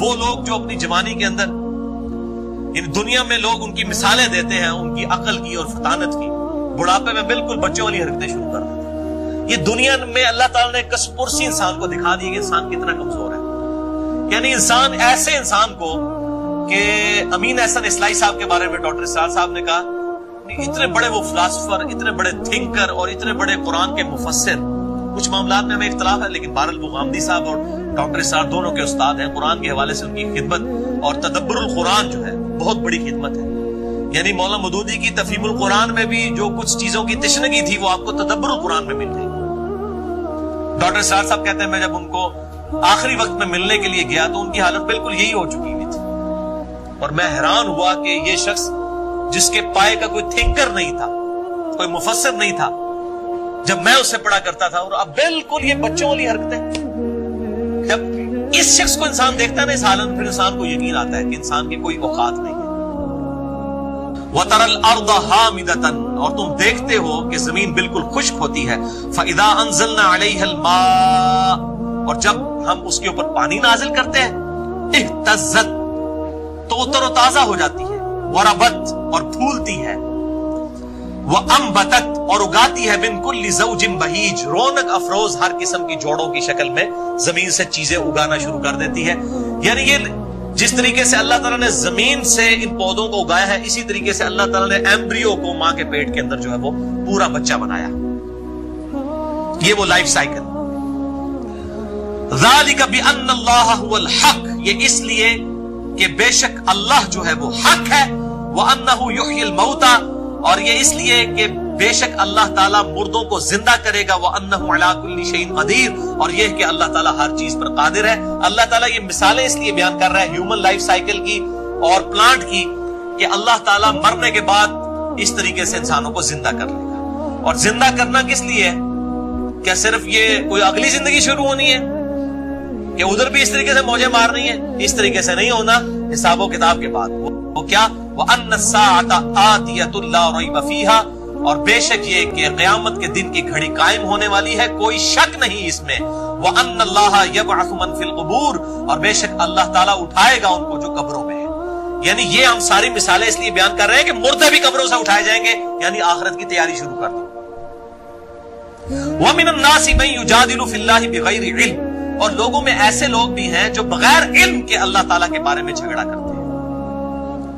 وہ لوگ جو اپنی جوانی کے اندر ان دنیا میں لوگ ان کی مثالیں دیتے ہیں ان کی عقل کی اور فطانت کی، بڑھاپے میں بالکل بچوں والی حرکتیں شروع کر دیتے ہیں۔ یہ دنیا میں اللہ تعالیٰ نے کس پرسی انسان کو دکھا دی کہ انسان کتنا کمزور ہے۔ یعنی انسان ایسے انسان کو کہ امین احسن اسلائی صاحب کے بارے میں ڈاکٹر اسرار صاحب نے کہا اتنے بڑے وہ فلاسفر، اتنے بڑے تھنکر اور اتنے بڑے قرآن کے مفسر، کچھ معاملات میں ہمیں اختلاف ہے لیکن بہرحال وہ غامدی صاحب اور ڈاکٹر اسرار دونوں کے استاد ہیں، قرآن کے حوالے سے ان کی خدمت اور تدبر القرآن جو ہے بہت بڑی خدمت ہے۔ یعنی مولانا مودودی کی تفہیم القرآن میں بھی جو کچھ چیزوں کی تشنگی تھی وہ آپ کو تدبر القرآن میں مل گئی۔ ڈاکٹر اسرار صاحب کہتے ہیں میں جب ان کو آخری وقت میں ملنے کے لیے گیا تو ان کی حالت بالکل یہی ہو چکی ہوئی تھی، اور میں حیران ہوا کہ یہ شخص جس کے پائے کا کوئی تھنکر نہیں تھا، کوئی مفسر نہیں تھا، جب میں اس سے پڑھا کرتا تھا، اور اب بالکل یہ بچوں والی حرکتیں۔ جب اس شخص کو انسان دیکھتا ہے نا اس حالت میں، پھر انسان کو یقین آتا ہے کہ انسان کی کوئی اوقات نہیں ہے۔ وَتَرَى الْأَرْضَ حَامِدَةً، اور تم دیکھتے ہو کہ زمین بالکل خشک ہوتی ہے، فَإِذَا أَنزَلْنَا عَلَيْهَا الْمَاءَ، اور جب ہم اس کے اوپر پانی نازل کرتے ہیں، اهْتَزَّتْ، تو وہ تر و تازہ ہو جاتی ہے، وَرَبَتْ، اور پھولتی ہے، وَأَنبَتَتْ، اور اگاتی ہے، مِن كُلِّ زَوْجٍ بَهِيجٍ، رونق افروز ہر قسم کی جوڑوں کی شکل میں زمین سے چیزیں اگانا شروع کر دیتی ہے۔ یعنی یہ جس طریقے سے اللہ تعالیٰ نے زمین سے ان پودوں کو اگایا ہے، اسی طریقے سے اللہ تعالیٰ نے ایمبریو کو ماں کے پیٹ کے اندر جو ہے وہ پورا بچہ بنایا۔ یہ وہ لائف سائیکل۔ ذَلِكَ بِأَنَّ اللَّهَ هُوَ الْحَقُّ، یہ اس لیے کہ بے شک اللہ جو ہے وہ حق ہے، وَأَنَّهُ يُحْيِي الْمَوْتَى، اور یہ اس لیے کہ بے شک اللہ تعالیٰ مردوں کو زندہ کرے گا، وَأَنَّهُ عَلَى كُلِّ شَيْءٍ قَدِيرٌ، اور یہ کہ اللہ تعالیٰ ہر چیز پر قادر ہے۔ اللہ تعالیٰ یہ مثالیں اس لیے بیان کر رہا ہے ہیومن لائف سائیکل کی اور پلانٹ کی کہ اللہ تعالیٰ مرنے کے بعد اس طریقے سے انسانوں کو زندہ کر لے گا۔ اور زندہ کرنا کس لیے ہے؟ کیا صرف یہ کوئی اگلی زندگی شروع ہونی ہے کہ ادھر بھی اس طریقے سے موجیں مارنی ہے؟ اس طریقے سے نہیں ہونا، حساب و کتاب کے بعد۔ وہ کیا؟ وَأَنَّ السَّاعَةَ آتِيَةٌ لَا رَيْبَ فِيهَا، اور بے شک یہ کہ قیامت کے دن کی گھڑی قائم ہونے والی ہے، کوئی شک نہیں اس میں۔ وَأَنَّ اللَّهَ يَبْعَثُ مَن فِي الْقُبُورِ، اور بے شک اللہ تعالیٰ اٹھائے گا ان کو جو قبروں میں ہے۔ یعنی یہ ہم ساری مثالیں اس لیے بیان کر رہے ہیں کہ مردے بھی قبروں سے اٹھائے جائیں گے، یعنی آخرت کی تیاری شروع کر دو۔ وَمِنَ النَّاسِ مَن يُجَادِلُ فِي اللَّهِ بِغَيْرِ عِلْمٍ، اور لوگوں میں ایسے لوگ بھی ہیں جو بغیر علم کے اللہ تعالیٰ کے بارے میں جھگڑا کرتے ہیں۔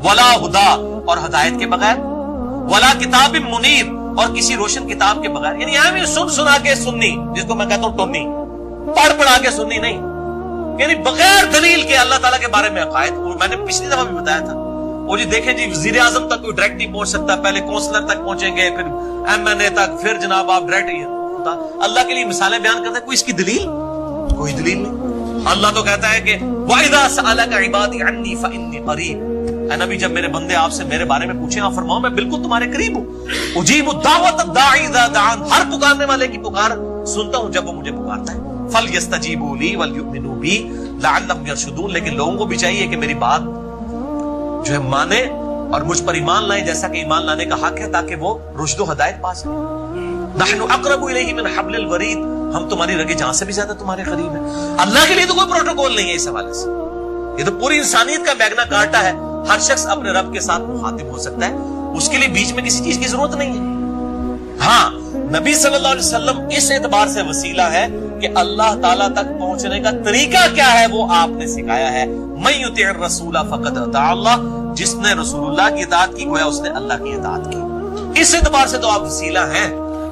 وَلَا هُدَىٰ، اور ہدایت کے بغیر، وَلَا كِتَابٍ مُنِيرٍ، اور کسی روشن کتاب کے بغیر۔ یعنی ہمیں سنا کے سننی، جس کو میں کہتا ہوں ٹونی، پڑھا کے سننی نہیں، یعنی بغیر دلیل کے اللہ تعالیٰ کے بارے میں عقائد۔ میں نے پچھلی دفعہ بھی بتایا تھا، وہ جی دیکھیں جی وزیر اعظم تک کوئی ڈائریکٹ نہیں پہنچ سکتا، پہلے کونسلر تک پہنچیں گے، پھر MNA تک، پھر جناب آپ ڈائریکٹ اللہ کے لیے مثالیں بیان کرتے ہیں۔ کوئی اس کی دلیل؟ کوئی دلیل نہیں۔ اللہ تو کہتا ہے کہ وَإِذَا سَأَلَكَ عِبَادِي عَنِّي فَإِنِّي قَرِيبٌ، اے نبی جب میرے بندے آپ سے میرے بارے میں پوچھیں آپ فرماؤ میں بالکل تمہارے قریب ہوں۔ اجیب الدعوۃ الداعی اذا دعان، ہر پکارنے والے کی پکار سنتا ہوں جب وہ مجھے پکارتا ہے۔ فلیستجیبوا لی ولیؤمنوا بی لعلہم یرشدون، لیکن لوگوں کو بھی چاہیے کہ میری بات جو ہے مانے اور مجھ پر ایمان لائیں جیسا کہ ایمان لانے کا حق ہے، تاکہ وہ رشد و ہدایت پا سکیں۔ نحن اقرب الیہ من حبل الورید، ہم تمہاری رگے جان سے بھی زیادہ تمہارے قریب ہیں۔ اللہ کے لیے تو کوئی پروٹوکول نہیں ہے اس حوالے سے، یہ تو پوری انسانیت کا میگنا کارٹا ہے۔ ہر شخص اپنے رب کے ساتھ مخاطب ہو سکتا ہے، اس کے لیے بیچ میں کسی چیز کی ضرورت نہیں ہے۔ ہاں نبی صلی اللہ علیہ وسلم اس اعتبار سے وسیلہ ہے کہ اللہ تعالیٰ تک پہنچنے کا طریقہ کیا ہے وہ آپ نے سکھایا ہے۔ من یطع الرسول فقد اطاع اللہ، جس نے رسول اللہ کی اطاعت کی گویا اس نے اللہ کی اطاعت کی۔ اس اعتبار سے تو آپ وسیلہ ہیں۔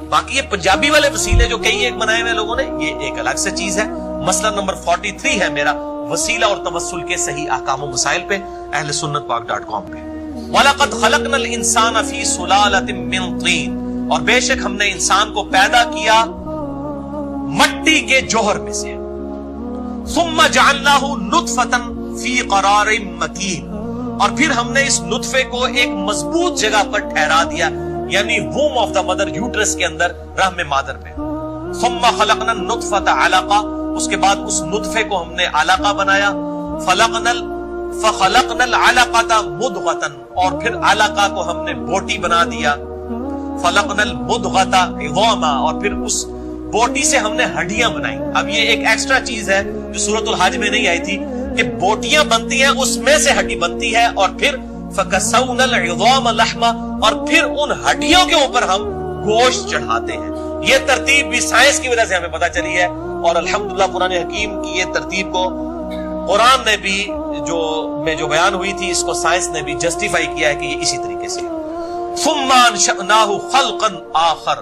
باقی یہ پنجابی والے وسیلے جو کئی ایک بنائے ہوئے لوگوں نے، یہ ایک الگ سے چیز ہے۔ مسئلہ نمبر 43 ہے میرا، وسیلہ اور توسل کے صحیح احکام و مسائل پہ، اہل سنت پاک.com پہ۔ وَلَقَدْ خَلَقْنَا الْإِنسَانَ فِي صُلَالَةٍ مِّن طِينٍ، اور بے شک ہم نے انسان کو پیدا کیا مٹی کے جوہر میں سے۔ ثُمَّ جَعَلْنَاهُ نُطْفَةً فِي قَرَارٍ مَّكِينٍ، اور پھر ہم نے اس نطفے کو ایک مضبوط جگہ پر ٹھہرا دیا، یعنی ووم آف دا مدر، یوٹرس کے اندر، رحم مادر میں۔ ثُمَّ خَلَقْنَا النُّطْفَةَ عَلَقَةً، اس کے بعد اس نطفے کو ہم نے علقہ بنایا۔ فَخَلَقْنَا الْعَلَقَةَ مُضْغَةً، اور پھر علقہ کو ہم نے بوٹی بنا دیا۔ فَخَلَقْنَا الْمُضْغَةَ عِظَامًا، اور پھر اس بوٹی سے ہم نے ہڈیاں بنائی۔ اب یہ ایک ایکسٹرا چیز ہے جو سورۃ الحج میں نہیں آئی تھی کہ بوٹیاں بنتی ہیں اس میں سے ہڈی بنتی ہے اور پھر فَكَسَوْنَ الْعِظَامَ لَحْمًا اور پھر ان ہڈیوں کے اوپر ہم گوشت چڑھاتے ہیں. یہ ترتیب بھی سائنس کی وجہ سے ہمیں پتا چلی ہے اور الحمدللہ قرآن حکیم کی یہ ترتیب کو قرآن نے بھی جو بیان ہوئی تھی اس کو سائنس نے بھی جسٹیفائی کیا ہے کہ یہ اسی طریقے سے. ثُمَّ أَنشَأْنَاهُ خَلْقًا آخر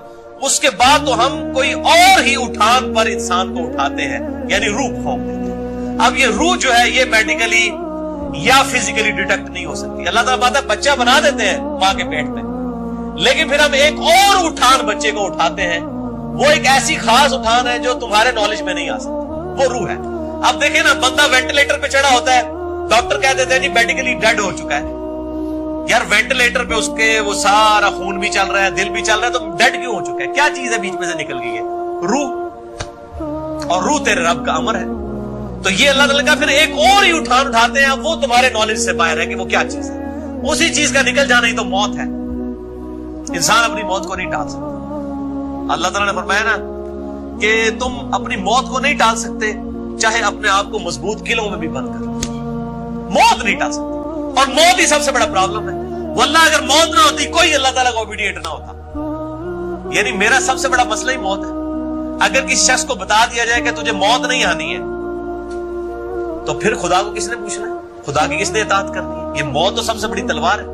اس کے بعد تو ہم کوئی اور ہی اٹھان پر انسان کو اٹھاتے ہیں یعنی روح پھونک دیتے ہیں. اب یہ روح جو ہے یہ میڈیکلی یا فزیکلی ڈیٹیکٹ نہیں ہو سکتی. اللہ تعالیٰ بات ہے بچہ بنا دیتے ہیں ماں کے پیٹ میں لیکن پھر ہم ایک اور اٹھان بچے کو اٹھاتے ہیں. وہ ایک ایسی خاص اٹھان ہے جو تمہارے نالج میں نہیں آ سکتی وہ روح ہے. اب دیکھیں نا بندہ وینٹیلیٹر پہ چڑھا ہوتا ہے ڈاکٹر کہہ دیتے ہیں جی میڈیکلی ڈیڈ ہو چکا ہے. یار وینٹیلیٹر پہ اس کے وہ سارا خون بھی چل رہا ہے دل بھی چل رہا ہے تو ڈیڈ کیوں ہو چکا ہے؟ کیا چیز ہے بیچ میں سے نکل گئی ہے؟ روح. اور روح تیرے رب کا امر ہے. تو یہ اللہ تعالیٰ کا پھر ایک اور ہی اٹھان اٹھاتے ہیں وہ تمہارے نالج سے باہر ہے کہ وہ کیا چیز ہے. اسی چیز کا نکل جانا ہی تو موت ہے. انسان اپنی موت کو نہیں ٹال سکتا. اللہ تعالیٰ نے فرمایا نا کہ تم اپنی موت کو نہیں ٹال سکتے چاہے اپنے آپ کو مضبوط قلعوں میں بھی بند کر. موت نہیں ٹال سکتے اور موت ہی سب سے بڑا پرابلم ہے. واللہ اگر موت نہ ہوتی کوئی اللہ تعالیٰ کا اوبیڈینٹ نہ ہوتا. یعنی میرا سب سے بڑا مسئلہ ہی موت ہے. اگر کسی شخص کو بتا دیا جائے کہ تجھے موت نہیں آنی ہے تو پھر خدا کو کس نے پوچھنا ہے؟ خدا کی کس نے اطاعت کرنی ہے؟ یہ موت تو سب سے بڑی تلوار ہے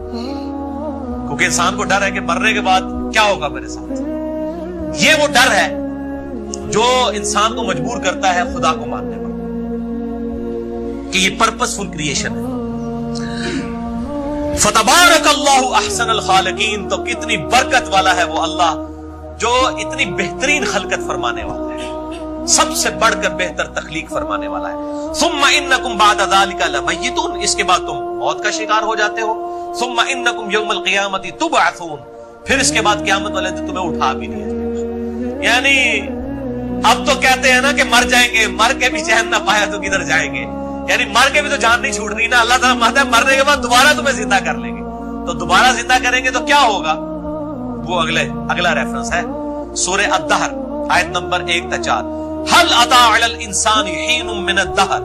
کیونکہ انسان کو ڈر ہے کہ مرنے کے بعد کیا ہوگا میرے ساتھ. یہ وہ ڈر ہے جو انسان کو مجبور کرتا ہے خدا کو ماننے پر کہ یہ پرپس فل کریشن ہے. فتبارک اللہ احسن الخالقین تو کتنی برکت والا ہے وہ اللہ جو اتنی بہترین خلقت فرمانے والا ہے سب سے بڑھ کر بہتر تخلیق فرمانے والا ہے. ثم انکم بعد ذلک لمیتون اس کے بعد تم موت کا شکار ہو جاتے ہو. ثم انکم یوم القیامت تبعثون پھر اس کے بعد قیامت والے دن تمہیں اٹھا بھی لیا جائے گا. یعنی اب تو کہتے ہیں نا کہ مر جائیں گے مر کے بھی چین نہ پایا تو کدھر جائیں گے. یعنی مر کے بھی تو جان نہیں چھوٹنی نا. اللہ تعالیٰ مانتا ہے مرنے کے بعد دوبارہ تمہیں زندہ کر لیں گے. تو دوبارہ زندہ کریں گے تو کیا ہوگا وہ اگلا ریفرنس ہے سورہ الدہر آیت نمبر 1-4. هل اتى على الانسان حين من الدهر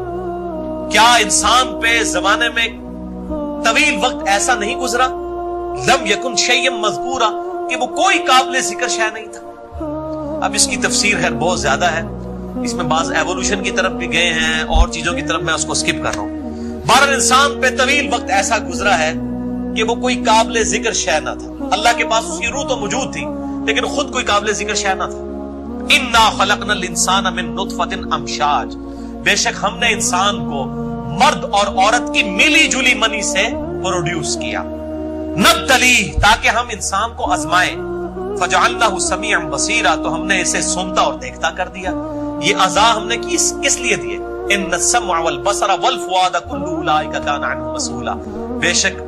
کیا انسان پہ زمانے میں طویل وقت ایسا نہیں گزرا لم یکن شیئا مذکورا کہ وہ کوئی قابل ذکر شے نہیں تھا. اب اس کی تفسیر ہے بہت زیادہ ہے. اس میں بعض ایوولوشن کی طرف بھی گئے ہیں اور چیزوں کی طرف میں اس کو سکپ کر رہا ہوں. بہرحال انسان پہ طویل وقت ایسا گزرا ہے کہ وہ کوئی قابل ذکر شے نہ تھا. اللہ کے پاس اس کی روح تو موجود تھی لیکن خود کوئی قابل ذکر شے نہ تھا. انا خلقنا الانسان من نطفۃ امشاج بے شک ہم نے انسان کو مرد اور عورت کی ملی جلی منی سے پروڈیوس کیا. نبتلیہ تاکہ ہم انسان کو آزمائیں. فجعلناہ سمیعا بصیرا تو ہم نے اسے سنتا اور دیکھتا کر دیا. یہ اعضاء ہم نے کس لیے دیے؟ ان السمع والبصر والفؤاد كل اولئک کان عنہ مسئولا بے شک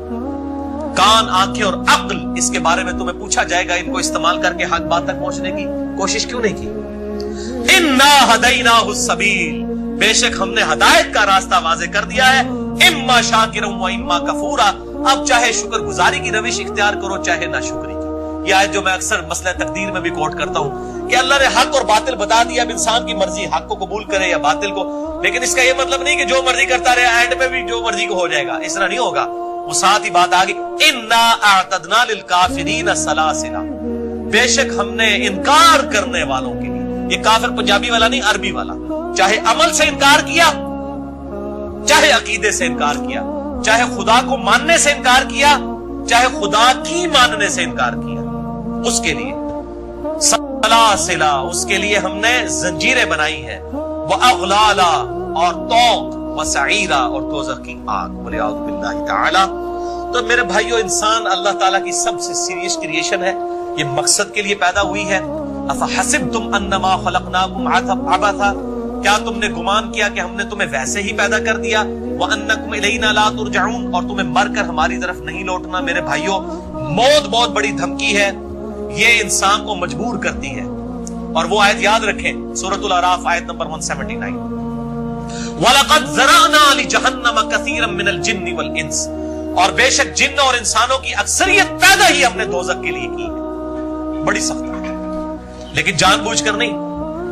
کان آنکھیں اور عقل اس کے بارے میں تمہیں پوچھا جائے گا. ان کو استعمال کر کے حق بات تک پہنچنے کی کوشش کیوں نہیں کی؟ انا ہدیناہ السبیل بے شک ہم نے ہدایت کا راستہ واضح کر دیا ہے. اما شاکرا و اما کفورا اب چاہے شکر گزاری کی روش اختیار کرو چاہے ناشکری کی. یہ آیت جو میں اکثر مسئلہ تقدیر میں بھی کوٹ کرتا ہوں کہ اللہ نے حق اور باطل بتا دیا. اب انسان کی مرضی حق کو قبول کرے یا باطل کو. لیکن اس کا یہ مطلب نہیں کہ جو مرضی کرتا رہے اینڈ میں بھی جو مرضی کو ہو جائے گا. اس طرح نہیں ہوگا. وہ ساتھ ہی بات آگئی انا اعتدنا للکافرین سلاسلا بے شک ہم نے انکار کرنے والوں کے لیے یہ کافر پنجابی والا نہیں عربی والا چاہے عمل سے انکار کیا چاہے عقیدے سے انکار کیا چاہے خدا کو ماننے سے انکار کیا چاہے خدا کی ماننے سے انکار کیا اس کے لیے سلاسلا اس کے لیے ہم نے زنجیریں بنائی ہیں. واغلالا اور طوق وسعیرا اور دوزخ کی آگ. ولیعوذ باللہ تعالی. تو میرے بھائیو انسان اللہ تعالیٰ کی سب سے سیریس کریشن ہے. یہ مقصد کے لیے پیدا ہوئی ہے. افحسبتم انما خلقناکم عبثا کیا تم نے گمان کیا کہ ہم نے تمہیں ویسے ہی پیدا کر دیا؟ وانکم الینا لا ترجعون اور تمہیں مر کر ہماری طرف نہیں لوٹنا. میرے بھائیو موت بہت بڑی دھمکی ہے. یہ انسان کو مجبور کرتی ہے. اور وہ آیت یاد رکھیں سورۃ الاعراف آیت نمبر 179 وَلَقَدْ ذَرَأْنَا لِجَهَنَّمَ كَثِيرًا مِنَ الْجِنِّ وَالْإِنسِ اور بے شک جن اور انسانوں کی اکثریت پیدا ہی ہم نے دوزخ کے لیے کی ہے. بڑی سخت ہے لیکن جان بوجھ کر نہیں.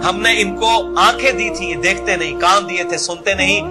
ہم نے ان کو آنکھیں دی تھی یہ دیکھتے نہیں, کان دیے تھے سنتے نہیں,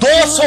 200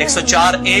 104A,